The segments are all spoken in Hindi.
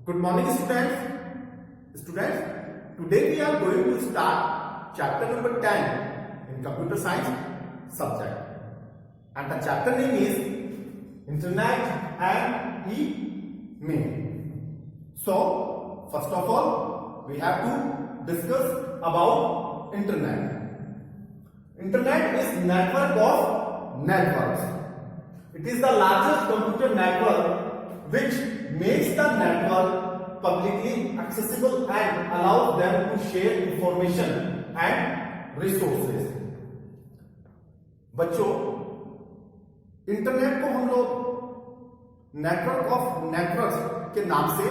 Good morning, students. Today we are going to start chapter number 10 in computer science subject. And the chapter name is Internet and E-mail. So, first of all, we have to discuss about Internet. Internet is network of networks. It is the largest computer network which makes the network publicly accessible and allows them to share information and resources. बच्चों, इंटरनेट को हम लोग नेटवर्क ऑफ नेटवर्क्स के नाम से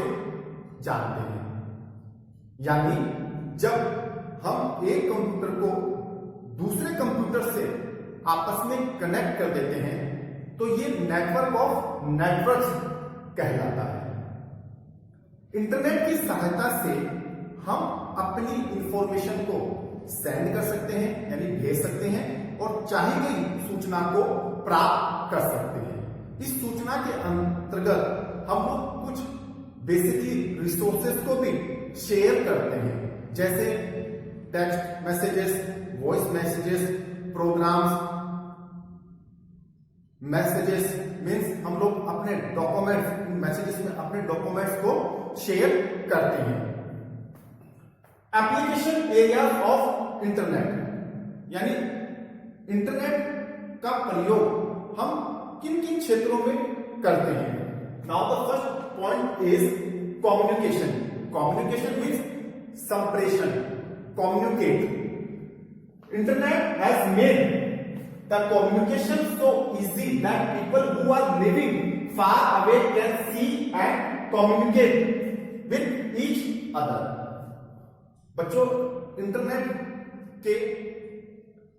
जानते हैं। यानी जब हम एक कंप्यूटर को दूसरे कंप्यूटर से आपस में कनेक्ट कर देते हैं तो ये नेटवर्क ऑफ नेटवर्क्स कहलाता है। इंटरनेट की सहायता से हम अपनी इंफॉर्मेशन को सेंड कर सकते हैं, यानी भेज सकते हैं, और चाही गई सूचना को प्राप्त कर सकते हैं। इस सूचना के अंतर्गत हम लोग कुछ बेसिकली रिसोर्सेज को भी शेयर करते हैं, जैसे text messages, voice messages, programs, messages means हम लोग अपने डॉक्यूमेंट्स, मैसेजेस में अपने डॉक्यूमेंट्स को शेयर करते हैं। एप्लीकेशन एरिया ऑफ इंटरनेट, यानी इंटरनेट का प्रयोग हम किन किन क्षेत्रों में करते हैं। Now the first point is communication. Communication means संप्रेषण, communicate. Internet has made the communication so easy that people who are living far away can see and communicate with each other. बच्चों, इंटरनेट के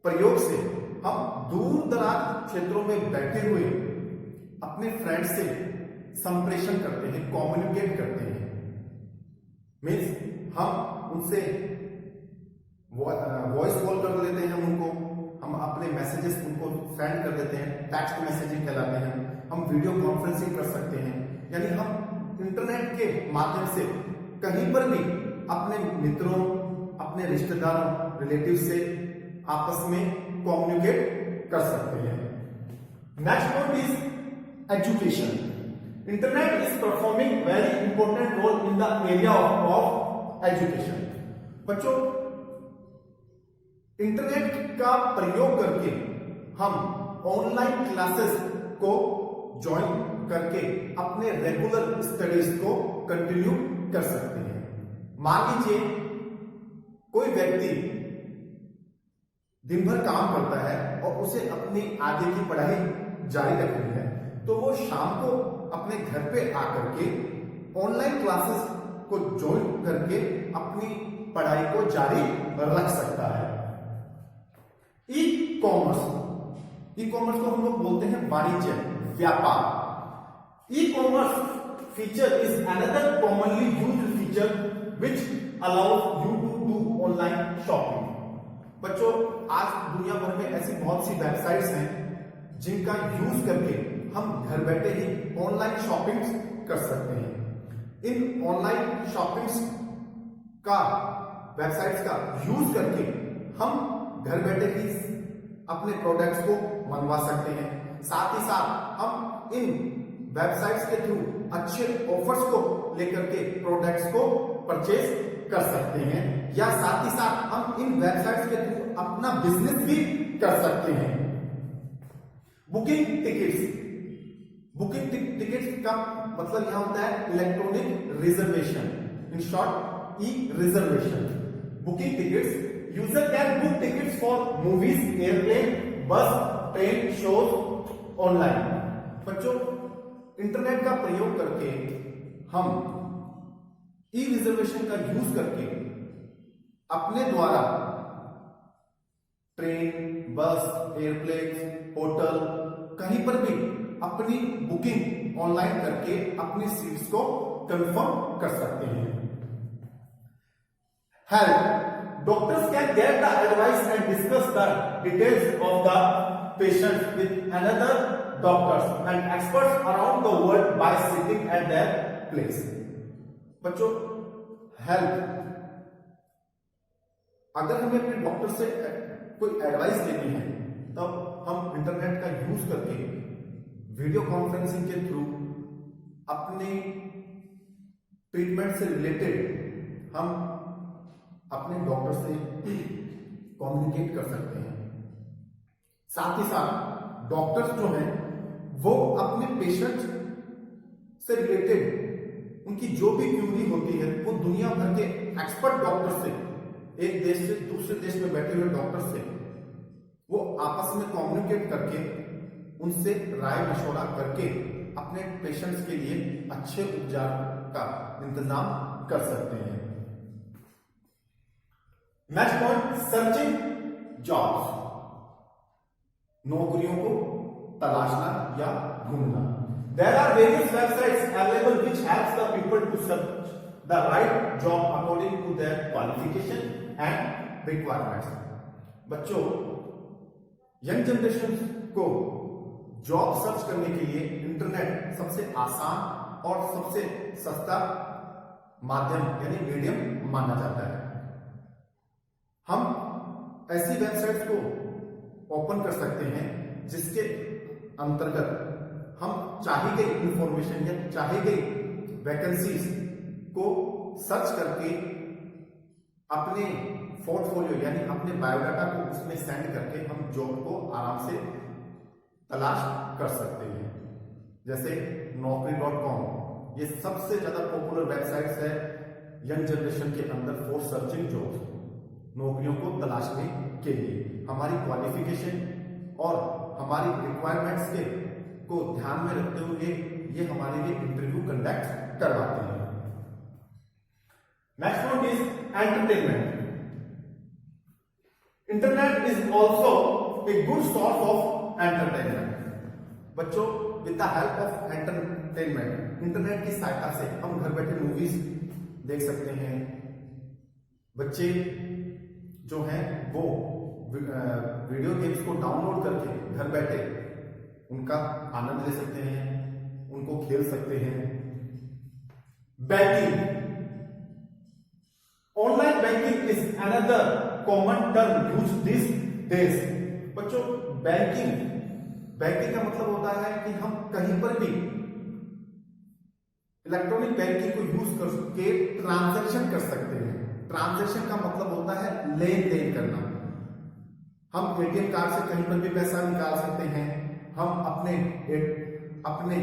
प्रयोग से हम दूर दराज क्षेत्रों में बैठे हुए अपने फ्रेंड से संप्रेषण करते हैं, कम्युनिकेट करते हैं। मीन्स हम उनसे वॉइस कॉल कर लेते हैं, उनको हम अपने मैसेजेस उनको सेंड कर देते हैं, टेक्स्ट मैसेजिंग कहलाते हैं। हम वीडियो कॉन्फ्रेंसिंग कर सकते हैं, यानी हम इंटरनेट के माध्यम से कहीं पर भी अपने मित्रों, अपने रिश्तेदारों, रिलेटिव से आपस में कम्युनिकेट कर सकते हैं। Next point is education. Internet is performing very important role in the area of education. बच्चों, इंटरनेट का प्रयोग करके हम ऑनलाइन क्लासेस को ज्वाइन करके अपने रेगुलर स्टडीज को कंटिन्यू कर सकते हैं। मान लीजिए कोई व्यक्ति दिन भर काम करता है और उसे अपनी आगे की पढ़ाई जारी रखनी है, तो वो शाम को अपने घर पे आकर के ऑनलाइन क्लासेस को ज्वाइन करके अपनी पढ़ाई को जारी रख सकता है। ई कॉमर्स, ई कॉमर्स को हम लोग बोलते हैं वाणिज्य, व्यापार। E commerce feature is another commonly used feature which allows you to do online shopping. बच्चों, आज दुनिया भर में ऐसी बहुत सी वेबसाइट्स हैं जिनका यूज करके हम घर बैठे ही ऑनलाइन शॉपिंग कर सकते हैं। इन ऑनलाइन शॉपिंग्स का, वेबसाइट्स का यूज करके हम घर बैठे ही अपने प्रोडक्ट्स को मंगवा सकते हैं। साथ ही साथ हम इन वेबसाइट्स के थ्रू अच्छे ऑफर्स को लेकर के प्रोडक्ट्स को परचेज कर सकते हैं, या साथ ही साथ हम इन वेबसाइट्स के थ्रू अपना बिजनेस भी कर सकते हैं। बुकिंग टिकट्स, बुकिंग टिकट्स का मतलब यहां होता है electronic reservation, in short E reservation. Booking tickets, user can book tickets for movies, airplane, बस, ट्रेन, शोज ऑनलाइन। बच्चों, इंटरनेट का प्रयोग करके हम ई रिजर्वेशन का यूज करके अपने द्वारा ट्रेन, बस, एयरप्लेन, होटल, कहीं पर भी अपनी बुकिंग ऑनलाइन करके अपनी सीट्स को कंफर्म कर सकते हैं। Health, doctors can get the advice and discuss the details of the patient with another doctors and experts around the world by sitting at their place. बच्चों, हेल्थ, अगर हमें अपने डॉक्टर से कोई एडवाइस लेनी है तब हम इंटरनेट का यूज करके वीडियो कॉन्फ्रेंसिंग के थ्रू अपने ट्रीटमेंट से रिलेटेड हम अपने डॉक्टर से कम्युनिकेट कर सकते हैं। साथ ही साथ डॉक्टर्स जो हैं वो अपने पेशेंट से रिलेटेड उनकी जो भी क्यूरी होती है वो दुनिया भर के एक्सपर्ट डॉक्टर से, एक देश से दूसरे देश में बैठे हुए डॉक्टर से वो आपस में कम्युनिकेट करके उनसे राय मशवरा करके अपने पेशेंट्स के लिए अच्छे उपचार का इंतजाम कर सकते हैं। नेक्स्ट पॉइंट, सर्चिंग जॉब्स, नौकरियों को तलाशना या ढूंढना। There are various websites available which helps the people to search the right job according to their qualification and requirements. बच्चों, यंग जनरेशन को जॉब सर्च करने के लिए इंटरनेट सबसे आसान और सबसे सस्ता माध्यम यानी मीडियम माना जाता है। हम ऐसी वेबसाइट्स को ओपन कर सकते हैं जिसके अंतर्गत हम चाही गई इंफॉर्मेशन या चाही गई वैकेंसीज को सर्च करके अपने पोर्टफोलियो यानी अपने बायोडाटा को उसमें सेंड करके हम जॉब को आराम से तलाश कर सकते हैं। जैसे naukri.com, ये सबसे ज्यादा पॉपुलर वेबसाइट्स है यंग जनरेशन के अंदर फॉर सर्चिंग जॉब्स, नौकरियों को तलाशने के लिए। हमारी क्वालिफिकेशन और हमारी रिक्वायरमेंट्स के को ध्यान में रखते हुए ये हमारे लिए इंटरव्यू कंडक्ट करवाते हैं। Next point is entertainment. Internet is also a good source of entertainment. बच्चों, with the help of entertainment, internet की सहायता से हम घर बैठे मूवीज देख सकते हैं। बच्चे जो हैं वो वीडियो गेम्स को डाउनलोड करके घर बैठे उनका आनंद ले सकते हैं, उनको खेल सकते हैं। Banking, online banking is another common term use this days. बच्चों, बैंकिंग का मतलब होता है कि हम कहीं पर भी इलेक्ट्रॉनिक बैंकिंग को यूज करके ट्रांजैक्शन कर सकते हैं। ट्रांजैक्शन का मतलब होता है लेन देन करना। हम एटीएम कार्ड से कहीं पर भी पैसा निकाल सकते हैं। हम अपने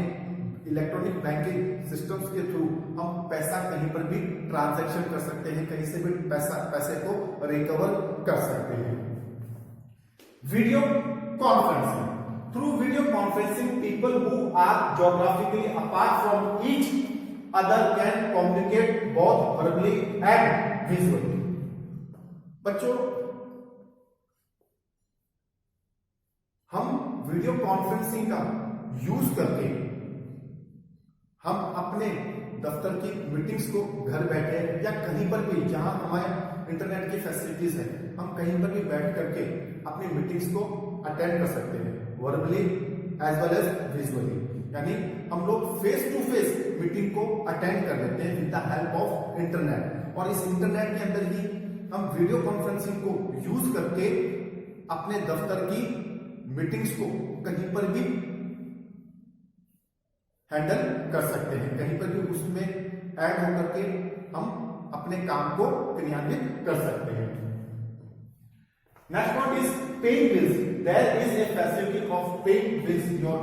इलेक्ट्रॉनिक बैंकिंग सिस्टम्स के थ्रू हम पैसा कहीं पर भी ट्रांजैक्शन कर सकते हैं, कहीं से भी पैसे को रिकवर कर सकते हैं। Video conferencing, through video conferencing people who are geographically apart from each other can communicate both verbally and visually. बच्चों, हम वीडियो कॉन्फ्रेंसिंग का यूज करके हम अपने दफ्तर की मीटिंग्स को घर बैठे या कहीं पर भी जहां हमारे इंटरनेट की फैसिलिटीज है, हम कहीं पर भी बैठ करके अपनी मीटिंग्स को अटेंड कर सकते हैं, verbally as well as visually. यानी हम लोग फेस टू फेस मीटिंग को अटेंड कर लेते हैं with the help of internet. और इस इंटरनेट के अंदर ही हम वीडियो कॉन्फ्रेंसिंग को यूज करके अपने दफ्तर की मीटिंग्स को कहीं पर भी हैंडल कर सकते हैं, कहीं पर भी उसमें ऐड होकर के हम अपने काम को क्रियान्वित कर सकते हैं। Next point is paying bills. There is a facility of paying bills your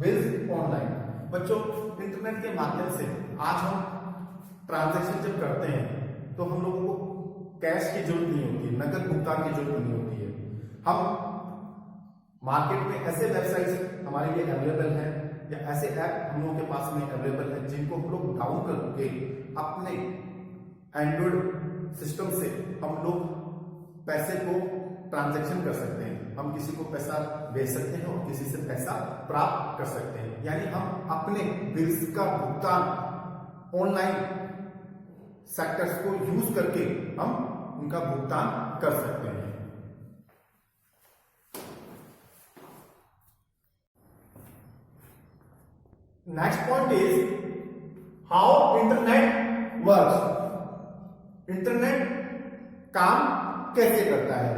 bills online. बच्चों, इंटरनेट के माध्यम से आज हम ट्रांजैक्शन जब करते हैं तो हम लोगों को कैश की जरूरत नहीं होती है, नकद भुगतान की जरूरत नहीं होती है। हम मार्केट में ऐसे वेबसाइट्स हमारे लिए अवेलेबल हैं या ऐसे ऐप हम लोगों के पास में अवेलेबल है जिनको हम लोग डाउन करके अपने एंड्रॉइड सिस्टम से हम लोग पैसे को ट्रांजैक्शन कर सकते हैं। हम किसी को पैसा भेज सकते हैं और किसी से पैसा प्राप्त कर सकते हैं। यानी हम अपने बिल्स का भुगतान ऑनलाइन सेक्टर्स को यूज करके हम उनका भुगतान कर सकते हैं। Next point is how internet works. Internet काम कैसे करता है?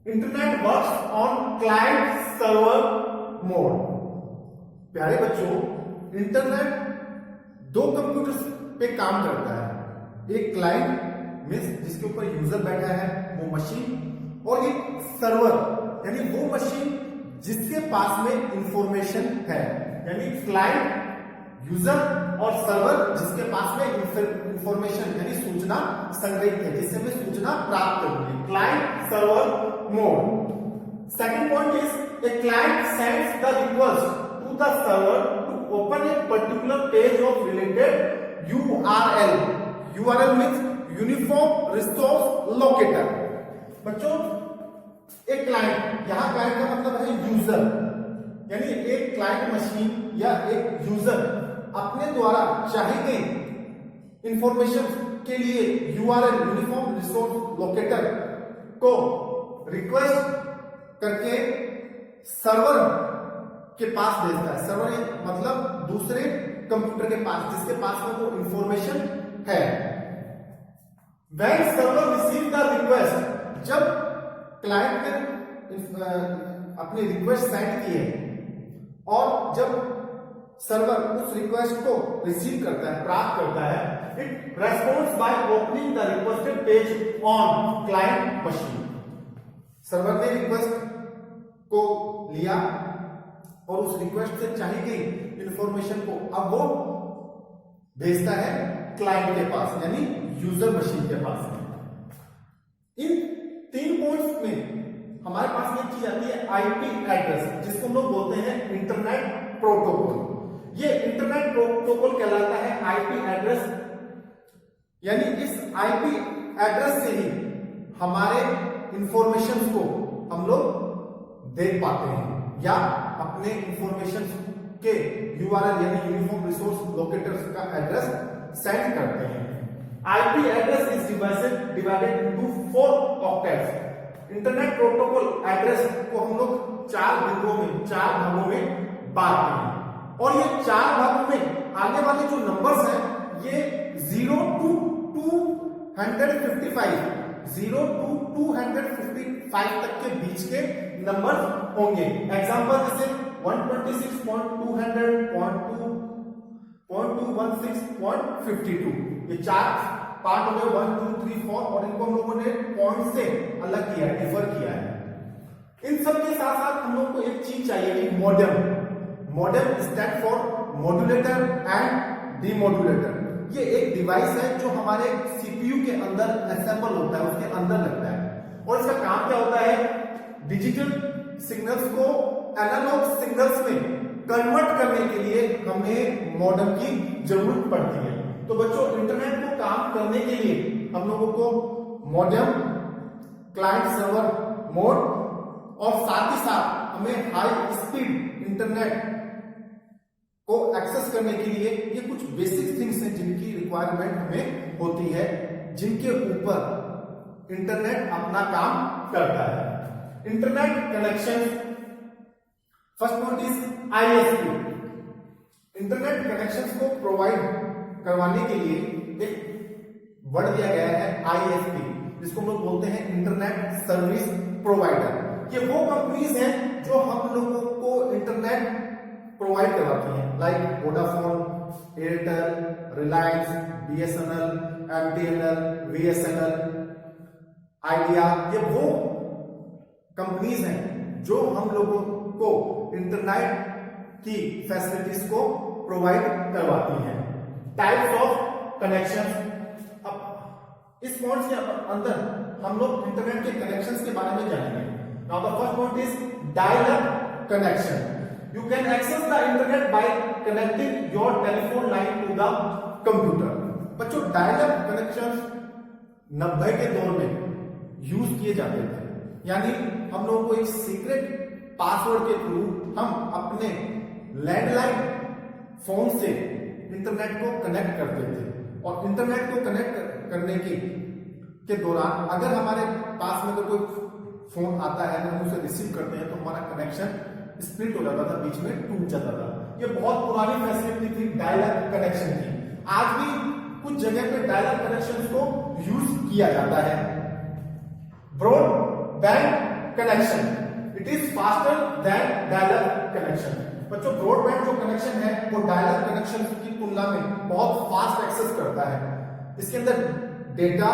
Internet works on client server mode. प्यारे बच्चों, इंटरनेट दो कंप्यूटर्स पे काम करता है। एक क्लाइंट मींस जिसके ऊपर यूजर बैठा है वो मशीन, और एक सर्वर यानी वो मशीन जिसके पास में इंफॉर्मेशन है। यानी क्लाइंट, यूजर और सर्वर जिसके पास में इंफॉर्मेशन यानी सूचना संग्रहित है, जिससे हमें सूचना प्राप्त होगी। Client server mode. Second point is a client sends the request to the server to open a particular page of related URL। URL means uniform resource locator. बच्चों, एक क्लाइंट, यहां क्लाइंट का मतलब है यूजर, यानी एक क्लाइंट मशीन या एक यूजर अपने द्वारा चाहे गए इंफॉर्मेशन के लिए URL यूनिफॉर्म रिसोर्स लोकेटर को रिक्वेस्ट करके सर्वर के पास भेजता है। सर्वर मतलब दूसरे कंप्यूटर के पास, जिसके पास में वो इंफॉर्मेशन है। When server receive the request, जब क्लाइंट ने अपनी रिक्वेस्ट सेंड की है और जब सर्वर उस रिक्वेस्ट को रिसीव करता है, प्राप्त करता है, it responds by opening the requested page on client machine. Server ने रिक्वेस्ट को लिया और उस रिक्वेस्ट से चाहिए गई इंफॉर्मेशन को अब वो भेजता है क्लाइंट के पास, यानी यूजर मशीन के पास। इन 3 पॉइंट्स में हमारे पास एक चीज आती है आईपी एड्रेस, जिसको हम लोग बोलते हैं इंटरनेट प्रोटोकॉल। ये इंटरनेट प्रोटोकॉल कहलाता है आईपी एड्रेस, यानी इस आईपी एड्रेस से ही हमारे इंफॉर्मेशन को हम लोग देख पाते हैं या अपने इंफॉर्मेशन के URL यानी यूनिफॉर्म रिसोर्स लोकेटर्स का एड्रेस सेंड करते हैं। IP address is divided into 4 octets। Internet protocol address को हम लोग 4 बिंदुओं में, 4 भागों में बांटते हैं, और ये 4 भागों में आगे वाले जो नंबर्स हैं ये 0 to 255, 0 to 255 तक के बीच के नंबर होंगे। एग्जांपल जैसे 126.200.2.216.52, ये 4 पार्ट हो गए 1 2 3 4, और इनको हम लोगों ने पॉइंट से अलग किया है, डिफर किया है। इन सब के साथ साथ हम लोग को एक चीज चाहिए कि modem. Modem stand for modulator and demodulator. ये एक डिवाइस है जो हमारे सीपीयू के अंदर असेंबल होता है, उसके अंदर लगता है, और इसका काम क्या होता है? डिजिटल सिग्नल्स को एनालॉग सिग्नल्स में कन्वर्ट करने के लिए हमें मॉडेम की जरूरत पड़ती है। तो बच्चों, इंटरनेट को काम करने के लिए हम लोगों को मॉडेम, क्लाइंट सर्वर मोड, और साथ ही साथ हमें हाई स्पीड इंटरनेट को एक्सेस करने के लिए ये कुछ बेसिक थिंग्स हैं जिनकी रिक्वायरमेंट हमें होती है, जिनके ऊपर इंटरनेट अपना काम करता है। Internet connection, first point is ISP। Internet connections को प्रोवाइड करवाने के लिए एक वर्ड दिया गया है ISP, जिसको हम लोग बोलते हैं इंटरनेट सर्विस प्रोवाइडर। ये वो कंपनीज हैं जो हम लोगों को इंटरनेट प्रोवाइड करवाती हैं, like Vodafone, Airtel, Reliance, BSNL, MTNL, VSNL, idea. ये वो कंपनीज हैं जो हम लोगों को इंटरनेट की फैसिलिटीज को प्रोवाइड करवाती हैं। Types of connection. अब इस पॉइंट्स के अंदर हम लोग इंटरनेट के कनेक्शंस के बारे में जानेंगे। Now the first point is dial up connection. You can access the internet by connecting your telephone line to the computer। बच्चों, डायल अप कनेक्शन 90 के दौर में यूज किए जाते थे, यानी हम लोगों को एक सीक्रेट पासवर्ड के थ्रू हम अपने लैंडलाइन फोन से इंटरनेट को कनेक्ट करते थे, और इंटरनेट को कनेक्ट करने के दौरान अगर हमारे पास में कोई फोन आता है, हम उसे रिसीव करते हैं, तो हमारा कनेक्शन स्प्लिट हो जाता था, बीच में टूट जाता था। ये बहुत पुरानी फैसिलिटी थी डायल अप कनेक्शन की। आज भी कुछ जगह पे डायल अप कनेक्शन को यूज किया जाता है। Broadband connection, it is faster than dial up connection. बच्चों ब्रॉडबैंड जो कनेक्शन है वो डायल अप कनेक्शन की तुलना में बहुत फास्ट एक्सेस करता है। इसके अंदर डेटा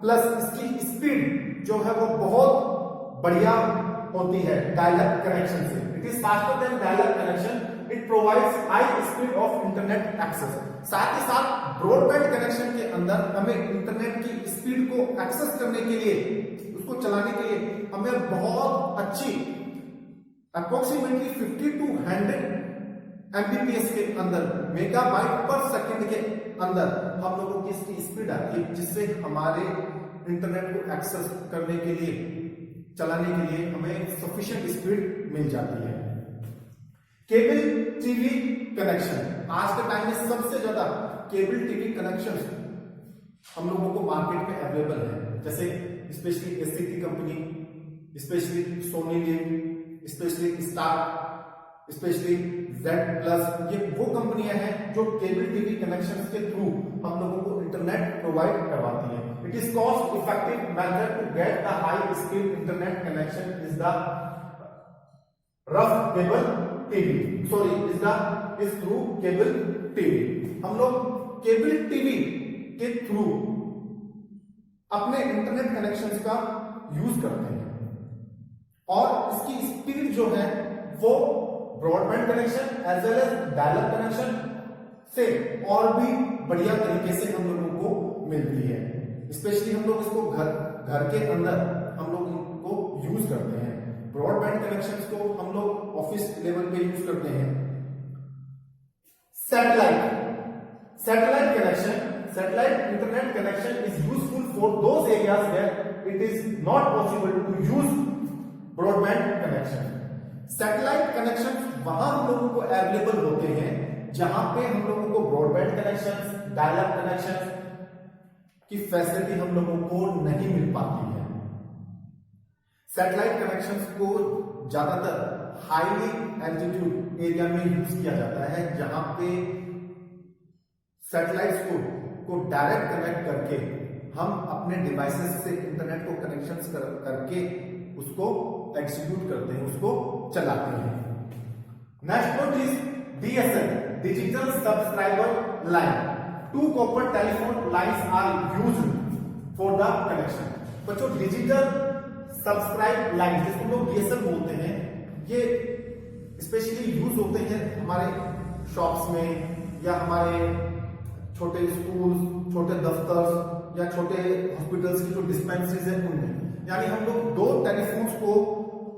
प्लस इसकी स्पीड जो है वो बहुत बढ़िया होती है डायल अप कनेक्शन से। It is faster than dial up connection, it provides high speed of internet access. साथ ही साथ ब्रॉडबैंड कनेक्शन के अंदर हमें इंटरनेट की स्पीड को एक्सेस करने के लिए, उसको चलाने के लिए हमें बहुत अच्छी अप्रोक्सीमेटली 50 to 100 एमबीपीएस के अंदर, मेगाबाइट पर सेकंड के अंदर हम लोगों की इसकी स्पीड आती है, जिससे हमारे इंटरनेट को एक्सेस करने के लिए, चलाने के लिए हमें सफिशिएंट स्पीड मिल जाती है। केबल टीवी कनेक्शन, आज के टाइम में सबसे ज्यादा केबल टीवी कनेक्शन हम लोगों को मार्केट में अवेलेबल है, जैसे specially SCT company, specially Sony LIV, specially Star, specially Z plus, ये वो कंपनियां हैं जो केबल टीवी कनेक्शन के थ्रू हम लोगों को इंटरनेट प्रोवाइड करवाती है। It is cost effective method to get the high speed internet connection is the rough cable TV, sorry is through cable TV. हम लोग केबल टीवी के थ्रू अपने इंटरनेट कनेक्शंस का यूज करते हैं और इसकी स्पीड जो है वो broadband connection as well as dial up connection से और भी बढ़िया तरीके से हम लोगों को मिलती है। स्पेशली हम लोग इसको घर के अंदर हम लोग इनको यूज करते हैं। ब्रॉडबैंड कनेक्शंस को हम लोग ऑफिस लेवल पे यूज करते हैं। Satellite connection, satellite internet connection is useful for those areas where it is not possible to use broadband connection. Satellite connection वहां हम लोगों को अवेलेबल होते हैं जहां पे हम लोगों को broadband connection, dial up connection की फैसिलिटी हम लोगों को नहीं मिल पाती है। सैटेलाइट कनेक्शन को ज्यादातर हाईली एल्टीट्यूड एरिया में यूज किया जाता है, जहां पे सैटेलाइट्स को डायरेक्ट कनेक्ट करके हम अपने डिवाइसेस से इंटरनेट को कनेक्शन करके उसको एग्जीक्यूट करते हैं, उसको चलाते हैं। Next point is DSL, digital subscriber line. 2 copper telephone lines are used for the connection. बच्चों डिजिटल सब्सक्राइब लाइन जिसको लोग डीएसएल बोलते हैं, ये स्पेशली यूज होते हैं हमारे शॉप्स में या हमारे छोटे स्कूल, छोटे दफ्तर या छोटे हॉस्पिटल्स की जो डिस्पेंसरीज है उनमें। यानी हम लोग 2 टेलीफोन्स को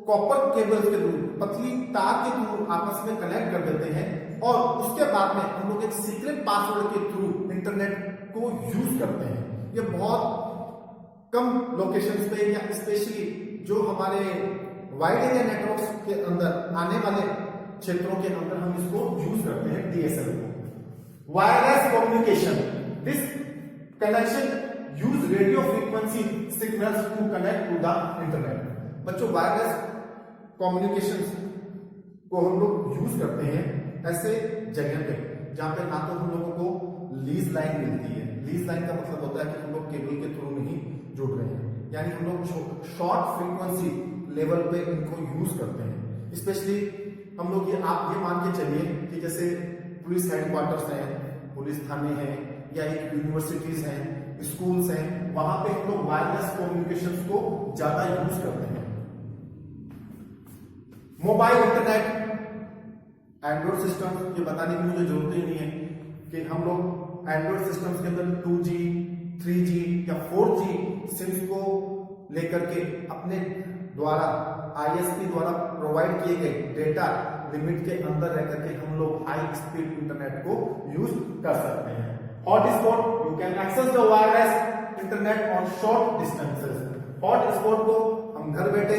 कॉपर केबल के थ्रू, पतली तार के थ्रू आपस में कनेक्ट कर देते हैं और उसके बाद में हम लोग एक सीक्रेट पासवर्ड के थ्रू इंटरनेट को यूज करते हैं। ये बहुत कम लोकेशंस पे या स्पेशली जो हमारे वाइड एरिया नेटवर्क्स के अंदर आने वाले क्षेत्रों के अंदर हम इसको यूज करते हैं डीएसएल को। Wireless communication, this connection use radio frequency signals to connect to the internet. बच्चों वायरलेस कम्युनिकेशन को हम लोग यूज करते हैं ऐसे जगह पे जहां पे ना तो हम लोगों को लीज लाइन मिलती है। लीज लाइन का मतलब होता है कि हम लोग केबल के थ्रू नहीं जुड़ रहे हैं, यानी हम लोग शॉर्ट फ्रीक्वेंसी लेवल पे इनको यूज करते हैं। स्पेशली हम लोग आप ये मान के चलिए कि जैसे पुलिस हेडक्वार्टर्स हैं, पुलिस थाने हैं या एक यूनिवर्सिटीज हैं, स्कूल्स हैं, वहां पे हम लोग वायरलेस कम्युनिकेशन को ज्यादा यूज करते हैं। मोबाइल इंटरनेट, एंड्रॉइड सिस्टम, ये बताने की मुझे जरूरत ही नहीं है कि हम लोग एंड्रॉइड सिस्टम्स के अंदर 2G, 3G या 4G सिम्स को लेकर के अपने द्वारा ISP द्वारा प्रोवाइड किए गए डेटा लिमिट के अंदर रह करके हम लोग हाई स्पीड इंटरनेट को यूज कर सकते हैं। Hotspot, you can access the wireless internet on short distances. Hotspot को हम घर बैठे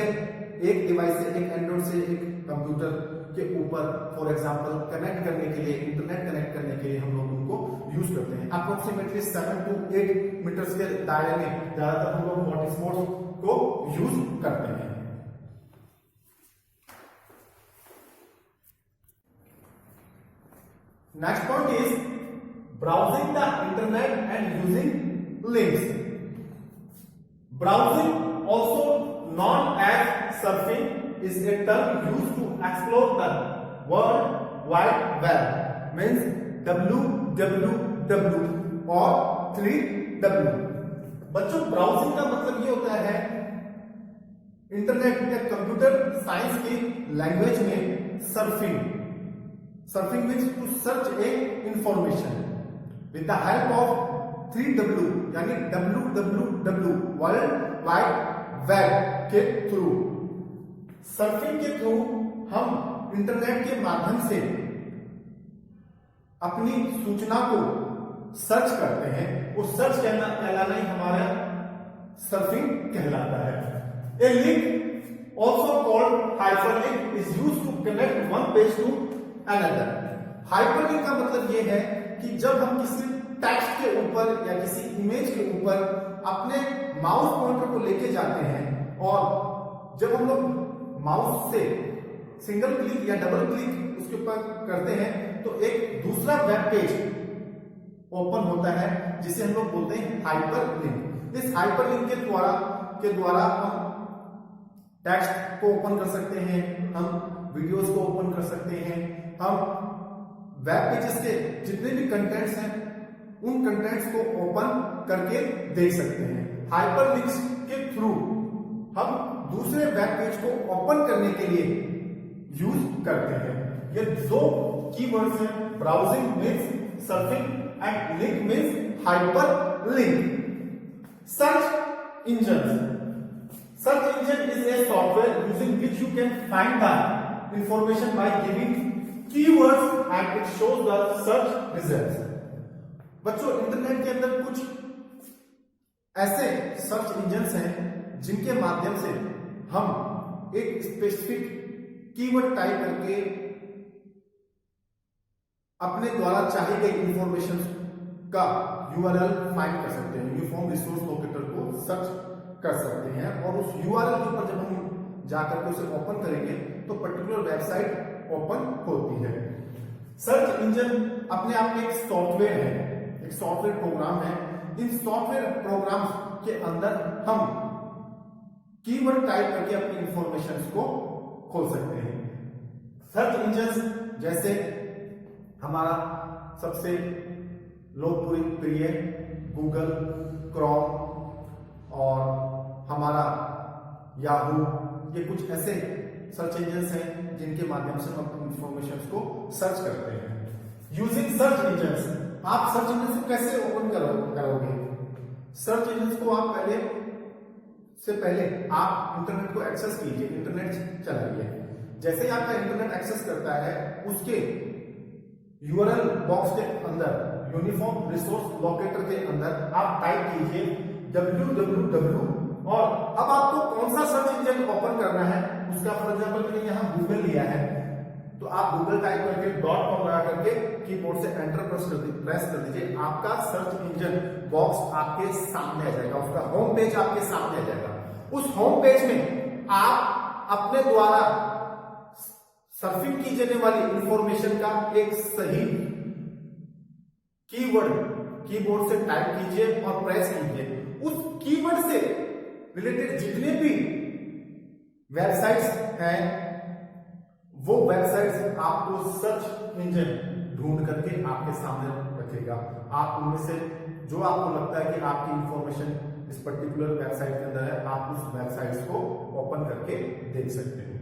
एक डिवाइस से, एक एंड्रॉइड से एक कंप्यूटर के ऊपर फॉर एग्जांपल कनेक्ट करने के लिए, इंटरनेट कनेक्ट करने के लिए हम लोग उनको यूज करते हैं। अप्रोक्सीमेटली 7 to 8 मीटर्स के दायरे में ज्यादातर हम लोग हॉटस्पॉट को यूज करते हैं। Next point is browsing the internet and using links. Browsing, also known as surfing, is a term used to explore the world wide web, means www और 3W. बच्चों, ब्राउजिंग का मतलब ये होता है इंटरनेट या कंप्यूटर साइंस की लैंग्वेज में surfing. Surfing means to search a information with the help of 3W यानी www वर्ल्ड वाइड वेब के थ्रू. सर्फिंग के थ्रू हम इंटरनेट के माध्यम से अपनी सूचना को सर्च करते हैं. वो सर्च कहलाना ही हमारा सर्फिंग कहलाता है. A link also called hyperlink is used to connect one page to another. Hyperlink का मतलब ये है कि जब हम किसी टेक्स्ट के ऊपर या किसी इमेज के ऊपर अपने माउस पॉइंटर को लेके जाते हैं और जब हम लोग माउस से सिंगल क्लिक या डबल क्लिक उसके ऊपर करते हैं तो एक दूसरा वेब पेज ओपन होता है जिसे हम लोग बोलते हैं हाइपरलिंक. इस हाइपरलिंक के द्वारा हम टेक्स्ट को ओपन कर सकते हैं, हम वीडियोस को ओपन कर सकते हैं, हम वेब पेजेस के जितने भी कंटेंट्स हैं उन कंटेंट्स को ओपन करके देख सकते हैं. हाइपरलिंक्स के थ्रू हम दूसरे वेब पेज को ओपन करने के लिए यूज करते हैं. ये दो कीवर्ड्स हैं, browsing means surfing and link means hyperlink. Search engine. Search engine is a software using which you can find the information by giving keywords and it shows the search results. बच्चों, इंटरनेट के अंदर कुछ ऐसे सर्च इंजन्स हैं जिनके माध्यम से हम एक स्पेसिफिक कीवर्ड टाइप करके अपने द्वारा चाहे गए इंफॉर्मेशन का यूआरएल फाइंड कर सकते हैं. यूनिफॉर्म रिसोर्स लोकेटर को सर्च कर सकते हैं और उस यूआरएल के ऊपर जब हम जाकर के उसे ओपन करेंगे तो पर्टिकुलर वेबसाइट ओपन होती है. सर्च इंजन अपने आप में एक सॉफ्टवेयर है, एक सॉफ्टवेयर प्रोग्राम है. इन सॉफ्टवेयर प्रोग्राम के अंदर हम कीवर्ड टाइप करके अपनी इंफॉर्मेशन को खोल सकते हैं. सर्च इंजन जैसे हमारा सबसे लोकप्रिय गूगल, क्रोम और हमारा याहू, ये कुछ ऐसे सर्च इंजन्स हैं जिनके माध्यम से हम अपनी इंफॉर्मेशन को सर्च करते हैं. यूजिंग सर्च इंजन्स, आप सर्च इंजन को कैसे ओपन करोगे? सर्च इंजन को आप पहले आप इंटरनेट को एक्सेस कीजिए, इंटरनेट चलाइए. जैसे ही आपका इंटरनेट एक्सेस करता है उसके यूआरएल बॉक्स के अंदर, यूनिफॉर्म रिसोर्स लोकेटर के अंदर आप टाइप कीजिए www और अब आपको कौन सा सर्च इंजन ओपन करना है उसका, फॉर एग्जांपल मैंने यहां गूगल लिया है तो आप गूगल टाइप करके .com लगा करके कीबोर्ड से एंटर प्रेस कर दीजिए. आपका सर्च इंजन बॉक्स आपके सामने आ जाएगा, उसका होम पेज आपके सामने आ जाएगा. उस होम पेज में आप अपने द्वारा सर्फिंग की जाने वाली इंफॉर्मेशन का एक सही कीवर्ड कीबोर्ड से टाइप कीजिए और प्रेस कीजिए. उस कीवर्ड से रिलेटेड जितने भी वेबसाइट्स हैं वो वेबसाइट्स आपको सर्च इंजन ढूंढ करके आपके सामने रखेगा. आप उनमें से जो आपको लगता है कि आपकी इंफॉर्मेशन इस पर्टिकुलर वेबसाइट के अंदर है, आप उस वेबसाइट्स को ओपन करके देख सकते हैं.